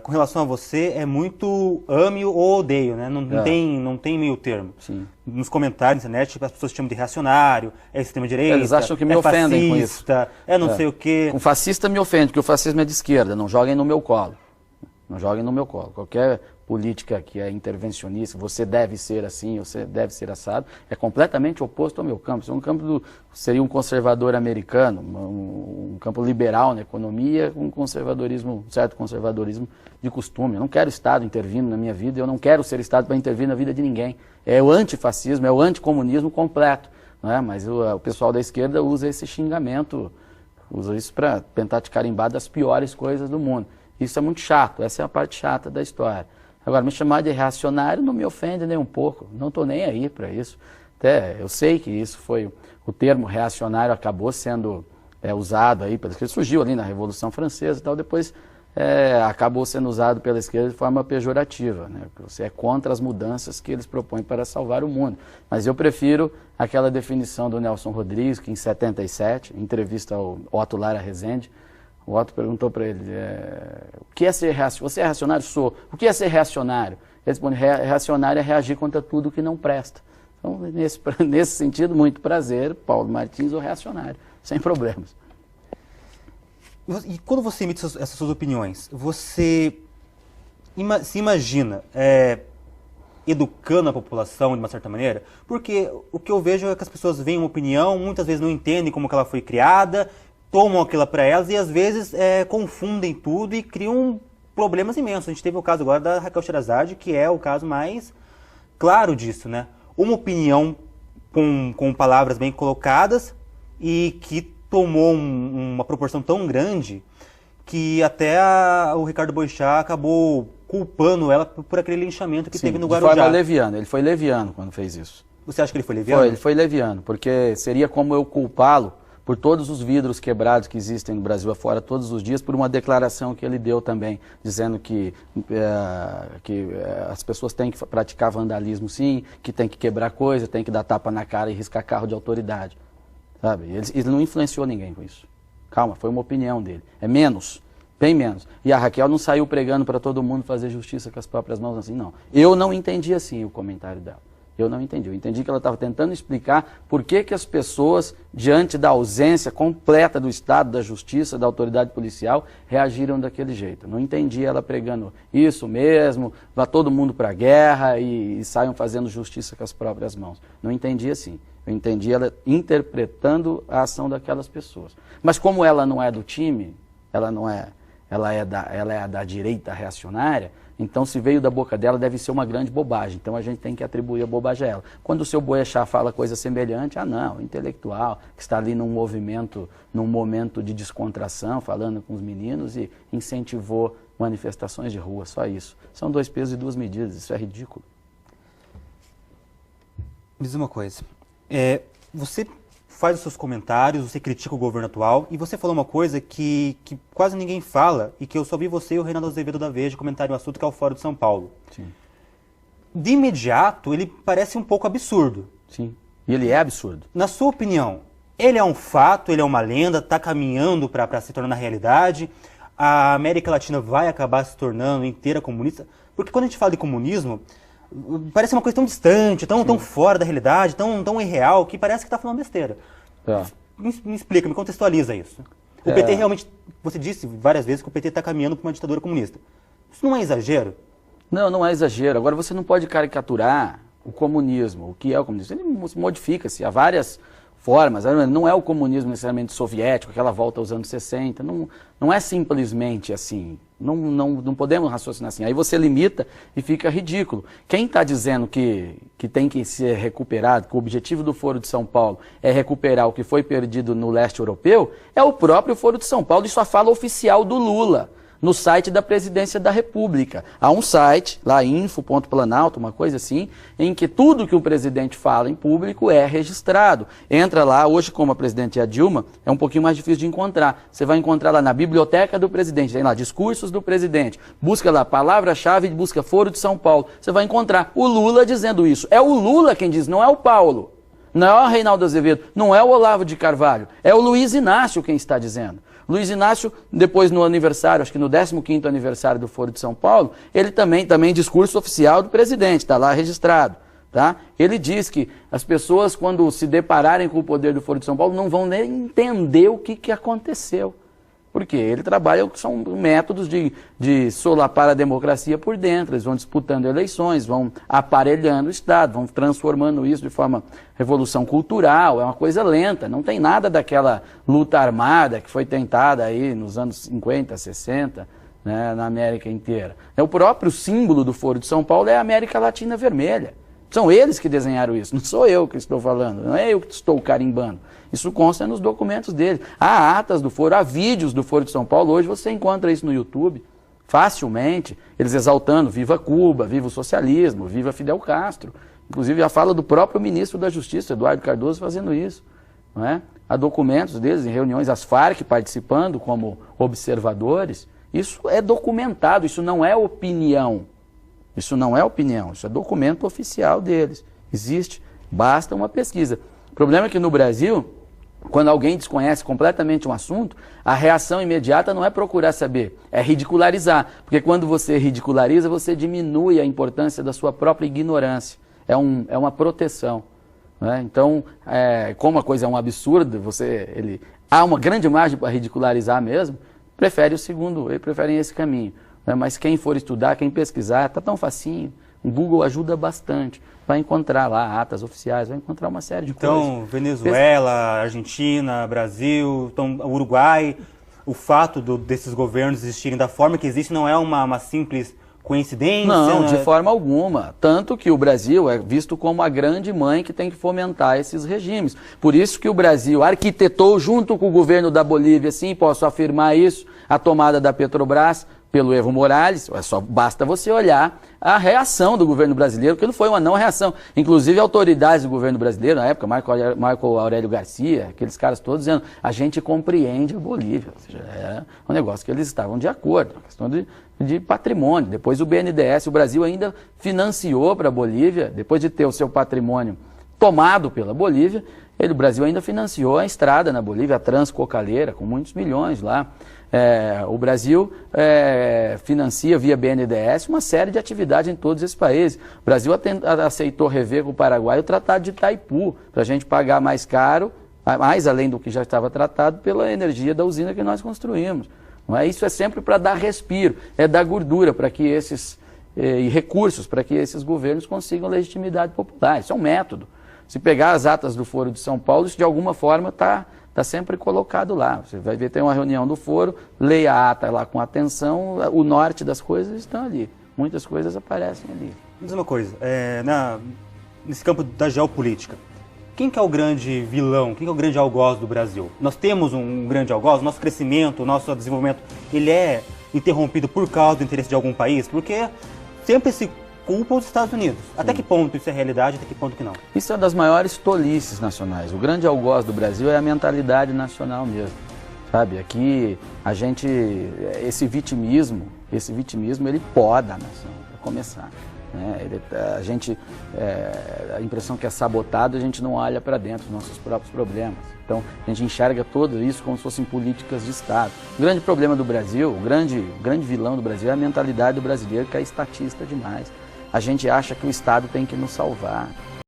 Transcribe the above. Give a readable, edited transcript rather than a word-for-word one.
com relação a você, é muito ame ou odeio, né? Não tem meio termo. Sim. Nos comentários na internet, as pessoas te chamam de reacionário, é extrema-direita, eles acham que me ofendem fascista, com isso. É não sei o quê. Um fascista me ofende, porque o fascismo é de esquerda, não joguem no meu colo. Não joguem no meu colo. Qualquer política que é intervencionista, você deve ser assim, você deve ser assado, é completamente oposto ao meu campo. Isso é um campo seria um conservador americano, um campo liberal na economia, um conservadorismo, um certo conservadorismo de costume. Eu não quero Estado intervindo na minha vida, eu não quero ser Estado para intervir na vida de ninguém. É o antifascismo, é o anticomunismo completo. Não é? Mas o pessoal da esquerda usa esse xingamento, usa isso para tentar te carimbar das piores coisas do mundo. Isso é muito chato, essa é a parte chata da história. Agora, me chamar de reacionário não me ofende nem um pouco, não estou nem aí para isso. Até eu sei que isso foi, o termo reacionário acabou sendo usado aí pela esquerda, surgiu ali na Revolução Francesa e tal, depois acabou sendo usado pela esquerda de forma pejorativa, né? Você é contra as mudanças que eles propõem para salvar o mundo. Mas eu prefiro aquela definição do Nelson Rodrigues, que em 77, em entrevista ao Otto Lara Rezende, o Otto perguntou para ele, o que é ser reacionário? Você é reacionário? Sou. O que é ser reacionário? Ele responde, reacionário é reagir contra tudo que não presta. Então, nesse sentido, muito prazer, Paulo Martins, o reacionário, sem problemas. E quando você emite essas suas opiniões, você se imagina educando a população de uma certa maneira? Porque o que eu vejo é que as pessoas veem uma opinião, muitas vezes não entendem como que ela foi criada, tomam aquilo para elas e às vezes confundem tudo e criam problemas imensos. A gente teve o caso agora da Raquel Sherazade, que é o caso mais claro disso, né? Uma opinião com palavras bem colocadas e que tomou uma proporção tão grande que até o Ricardo Boechat acabou culpando ela por aquele linchamento que teve no Guarujá. De forma leviana, ele foi leviano quando fez isso. Você acha que ele foi leviano? Ele foi leviano, porque seria como eu culpá-lo por todos os vidros quebrados que existem no Brasil afora todos os dias, por uma declaração que ele deu também, dizendo que as pessoas têm que praticar vandalismo sim, que tem que quebrar coisa, tem que dar tapa na cara e riscar carro de autoridade. Sabe? Ele não influenciou ninguém com isso. Calma, foi uma opinião dele. É menos, bem menos. E a Raquel não saiu pregando para todo mundo fazer justiça com as próprias mãos assim, não. Eu não entendi assim o comentário dela. Eu não entendi. Eu entendi que ela estava tentando explicar por que as pessoas, diante da ausência completa do Estado, da Justiça, da autoridade policial, reagiram daquele jeito. Não entendi ela pregando isso mesmo, vá todo mundo para a guerra e saiam fazendo justiça com as próprias mãos. Não entendi assim. Eu entendi ela interpretando a ação daquelas pessoas. Mas como ela não é do time, ela é da direita reacionária, então se veio da boca dela deve ser uma grande bobagem. Então a gente tem que atribuir a bobagem a ela. Quando o seu Boechat fala coisa semelhante, não, intelectual, que está ali num momento de descontração, falando com os meninos e incentivou manifestações de rua, só isso. São 2 pesos e 2 medidas, isso é ridículo. Me diz uma coisa, você faz os seus comentários, você critica o governo atual, e você falou uma coisa que quase ninguém fala, e que eu só vi você e o Reinaldo Azevedo da Veja comentarem um assunto que é o Fórum de São Paulo. Sim. De imediato, ele parece um pouco absurdo. Sim, e ele é absurdo. Na sua opinião, ele é um fato, ele é uma lenda, está caminhando para se tornar realidade? A América Latina vai acabar se tornando inteira comunista? Porque quando a gente fala de comunismo, parece uma coisa tão distante, tão fora da realidade, tão irreal, que parece que está falando besteira. Me explica, me contextualiza isso. O PT realmente, você disse várias vezes que o PT está caminhando para uma ditadura comunista. Isso não é exagero? Não, não é exagero. Agora você não pode caricaturar o comunismo. O que é o comunismo? Ele modifica-se. Há várias formas. Não é o comunismo necessariamente soviético, aquela volta aos anos 60. Não é simplesmente assim. Não podemos raciocinar assim. Aí você limita e fica ridículo. Quem está dizendo que tem que ser recuperado, que o objetivo do Foro de São Paulo é recuperar o que foi perdido no leste europeu, é o próprio Foro de São Paulo. Isso é a fala oficial do Lula, no site da Presidência da República. Há um site, lá info.planalto, uma coisa assim, em que tudo que o presidente fala em público é registrado. Entra lá, hoje como a presidente é a Dilma, é um pouquinho mais difícil de encontrar. Você vai encontrar lá na biblioteca do presidente, tem lá discursos do presidente, busca lá palavra-chave, busca Foro de São Paulo, você vai encontrar o Lula dizendo isso. É o Lula quem diz, não é o Paulo, não é o Reinaldo Azevedo, não é o Olavo de Carvalho, é o Luiz Inácio quem está dizendo. Luiz Inácio, depois no aniversário, acho que no 15º aniversário do Foro de São Paulo, ele também discurso oficial do presidente, está lá registrado. Tá? Ele diz que as pessoas, quando se depararem com o poder do Foro de São Paulo, não vão nem entender o que aconteceu. Por quê? Ele trabalha, são métodos de solapar a democracia por dentro. Eles vão disputando eleições, vão aparelhando o Estado, vão transformando isso de forma revolução cultural. É uma coisa lenta, não tem nada daquela luta armada que foi tentada aí nos anos 50, 60, né, na América inteira. O próprio símbolo do Foro de São Paulo é a América Latina Vermelha. São eles que desenharam isso, não sou eu que estou falando, não é eu que estou carimbando. Isso consta nos documentos deles. Há atas do Foro, há vídeos do Foro de São Paulo, hoje você encontra isso no YouTube, facilmente, eles exaltando viva Cuba, viva o socialismo, viva Fidel Castro. Inclusive a fala do próprio ministro da Justiça, Eduardo Cardoso, fazendo isso. Não é? Há documentos deles em reuniões, as Farc participando como observadores. Isso é documentado, isso não é opinião. Isso não é opinião, isso é documento oficial deles. Existe, basta uma pesquisa. O problema é que no Brasil, quando alguém desconhece completamente um assunto, a reação imediata não é procurar saber, é ridicularizar. Porque quando você ridiculariza, você diminui a importância da sua própria ignorância. É uma proteção. Né? Então, como a coisa é um absurdo, há uma grande margem para ridicularizar mesmo, eles preferem esse caminho. Mas quem for estudar, quem pesquisar, está tão facinho. O Google ajuda bastante. Vai encontrar lá atas oficiais, vai encontrar uma série de coisas. Então, Venezuela, Argentina, Brasil, Uruguai, o fato desses governos existirem da forma que existe não é uma simples coincidência? Não, de forma alguma. Tanto que o Brasil é visto como a grande mãe que tem que fomentar esses regimes. Por isso que o Brasil arquitetou, junto com o governo da Bolívia, sim, posso afirmar isso, a tomada da Petrobras pelo Evo Morales. Só basta você olhar a reação do governo brasileiro, que não foi uma não reação. Inclusive autoridades do governo brasileiro, na época, Marco Aurélio Garcia, aqueles caras todos dizendo, a gente compreende a Bolívia. Ou seja, era um negócio que eles estavam de acordo, uma questão de patrimônio. Depois o BNDES, o Brasil ainda financiou para a Bolívia, depois de ter o seu patrimônio tomado pela Bolívia, o Brasil ainda financiou a estrada na Bolívia, a Transcocaleira, com muitos milhões lá. O Brasil financia via BNDES uma série de atividades em todos esses países. O Brasil aceitou rever com o Paraguai o Tratado de Itaipu, para a gente pagar mais caro, mais além do que já estava tratado, pela energia da usina que nós construímos. Não é? Isso é sempre para dar respiro, dar gordura para que e recursos para que esses governos consigam legitimidade popular. Isso é um método. Se pegar as atas do Foro de São Paulo, isso de alguma forma está sempre colocado lá. Você vai ver, tem uma reunião do Foro, leia a ata lá com atenção, o norte das coisas estão ali. Muitas coisas aparecem ali. Me diz uma coisa, nesse campo da geopolítica, quem que é o grande vilão, quem que é o grande algoz do Brasil? Nós temos um grande algoz, o nosso crescimento, o nosso desenvolvimento, ele é interrompido por causa do interesse de algum país? Porque sempre se culpa os Estados Unidos. Até que ponto isso é realidade, até que ponto que não? Isso é uma das maiores tolices nacionais. O grande algoz do Brasil é a mentalidade nacional mesmo. Sabe, aqui esse vitimismo, ele poda a nação, para começar. Né? A impressão que é sabotado, a gente não olha para dentro dos nossos próprios problemas. Então, a gente enxerga tudo isso como se fossem políticas de Estado. O grande problema do Brasil, o grande vilão do Brasil é a mentalidade do brasileiro, que é estatista demais. A gente acha que o Estado tem que nos salvar.